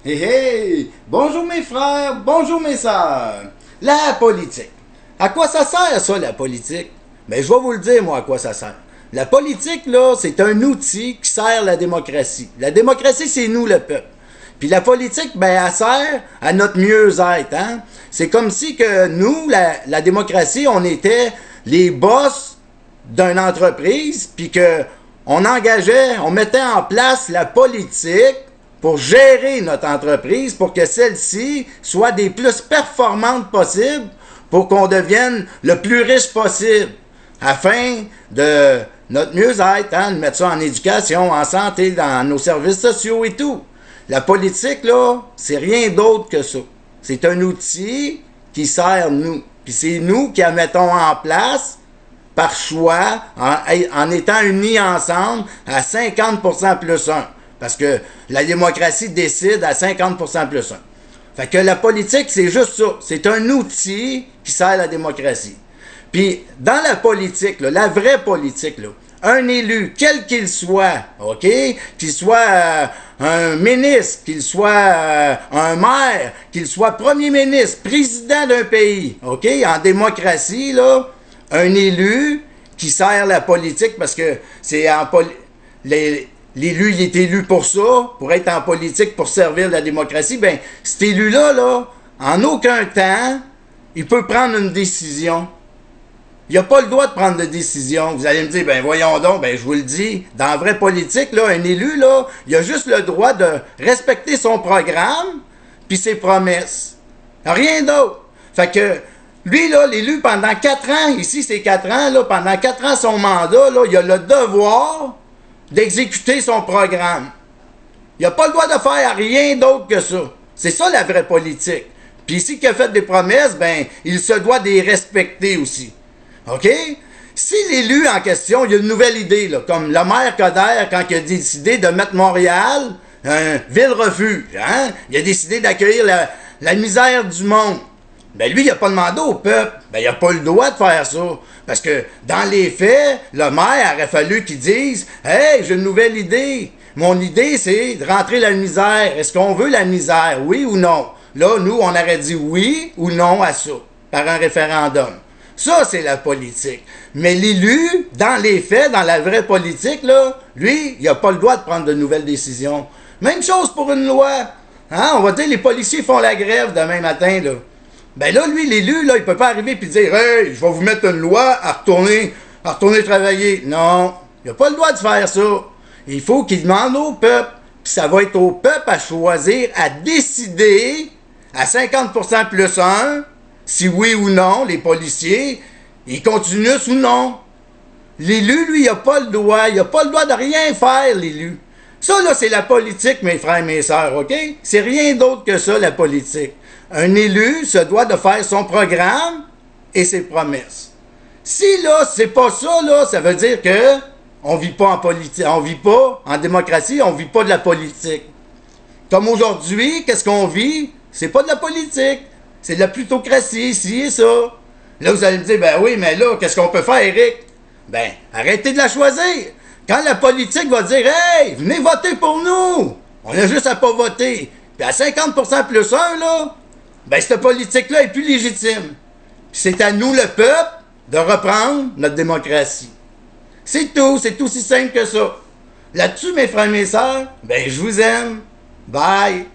Hey hey! Bonjour mes frères, bonjour mes sœurs. La politique. À quoi ça sert ça, la politique? Ben, je vais vous le dire, moi, à quoi ça sert. La politique, là, c'est un outil qui sert la démocratie. La démocratie, c'est nous, le peuple. Puis la politique, ben, elle sert à notre mieux-être, hein? C'est comme si que nous, la démocratie, on était les boss d'une entreprise, puis que on engageait, on mettait en place la politique pour gérer notre entreprise, pour que celle-ci soit des plus performantes possibles, pour qu'on devienne le plus riche possible, afin de notre mieux-être, hein, de mettre ça en éducation, en santé, dans nos services sociaux et tout. La politique, là, c'est rien d'autre que ça. C'est un outil qui sert nous. Puis c'est nous qui la mettons en place par choix, en étant unis ensemble à 50% plus 1. Parce que la démocratie décide à 50% plus 1. Fait que la politique, c'est juste ça. C'est un outil qui sert la démocratie. Puis, dans la politique, là, la vraie politique, là, un élu, quel qu'il soit, OK? Qu'il soit un ministre, qu'il soit un maire, qu'il soit premier ministre, président d'un pays, OK? En démocratie, là, un élu qui sert la politique parce que c'est en l'élu, il est élu pour ça, pour être en politique, pour servir la démocratie. Ben, cet élu-là, là, en aucun temps, il peut prendre une décision. Il n'a pas le droit de prendre de décision. Vous allez me dire, ben voyons donc, ben je vous le dis, dans la vraie politique, là, un élu, là, il a juste le droit de respecter son programme puis ses promesses. Rien d'autre. Fait que lui, là, l'élu, pendant 4 ans, ici c'est 4 ans, là, pendant 4 ans, son mandat, là, il a le devoir d'exécuter son programme. Il n'a pas le droit de faire rien d'autre que ça. C'est ça la vraie politique. Puis ici qu'il a fait des promesses, ben, il se doit de les respecter aussi. OK? Si l'élu en question, il a une nouvelle idée, là, comme le maire Coderre, quand il a décidé de mettre Montréal un ville-refuge, hein? Il a décidé d'accueillir la misère du monde. Ben lui, il n'a pas demandé au peuple. Ben il n'a pas le droit de faire ça. Parce que dans les faits, le maire aurait fallu qu'il dise « Hey, j'ai une nouvelle idée. Mon idée, c'est de rentrer la misère. Est-ce qu'on veut la misère? Oui ou non? » Là, nous, on aurait dit oui ou non à ça, par un référendum. Ça, c'est la politique. Mais l'élu, dans les faits, dans la vraie politique, là, lui, il n'a pas le droit de prendre de nouvelles décisions. Même chose pour une loi. Hein? On va dire, les policiers font la grève demain matin, là. Ben là, lui, l'élu, là, il peut pas arriver et dire « Hey, je vais vous mettre une loi à retourner travailler. » Non, il n'a pas le droit de faire ça. Il faut qu'il demande au peuple. Puis ça va être au peuple à choisir, à décider à 50% plus 1, si oui ou non, les policiers, ils continuent ou non. L'élu, lui, il n'a pas le droit. Il n'a pas le droit de rien faire, l'élu. Ça, là, c'est la politique, mes frères et mes sœurs, OK? C'est rien d'autre que ça, la politique. Un élu se doit de faire son programme et ses promesses. Si, là, c'est pas ça, là, ça veut dire que on vit pas en politique, on vit pas en démocratie, on vit pas de la politique. Comme aujourd'hui, qu'est-ce qu'on vit? C'est pas de la politique. C'est de la plutocratie, ici et ça. Là, vous allez me dire, ben oui, mais là, qu'est-ce qu'on peut faire, Eric? Ben, arrêtez de la choisir. Quand la politique va dire, hey, venez voter pour nous, on a juste à pas voter. Puis à 50% plus 1, là, ben, cette politique-là est plus légitime. C'est à nous, le peuple, de reprendre notre démocratie. C'est tout, c'est aussi simple que ça. Là-dessus, mes frères et mes sœurs, ben, je vous aime. Bye!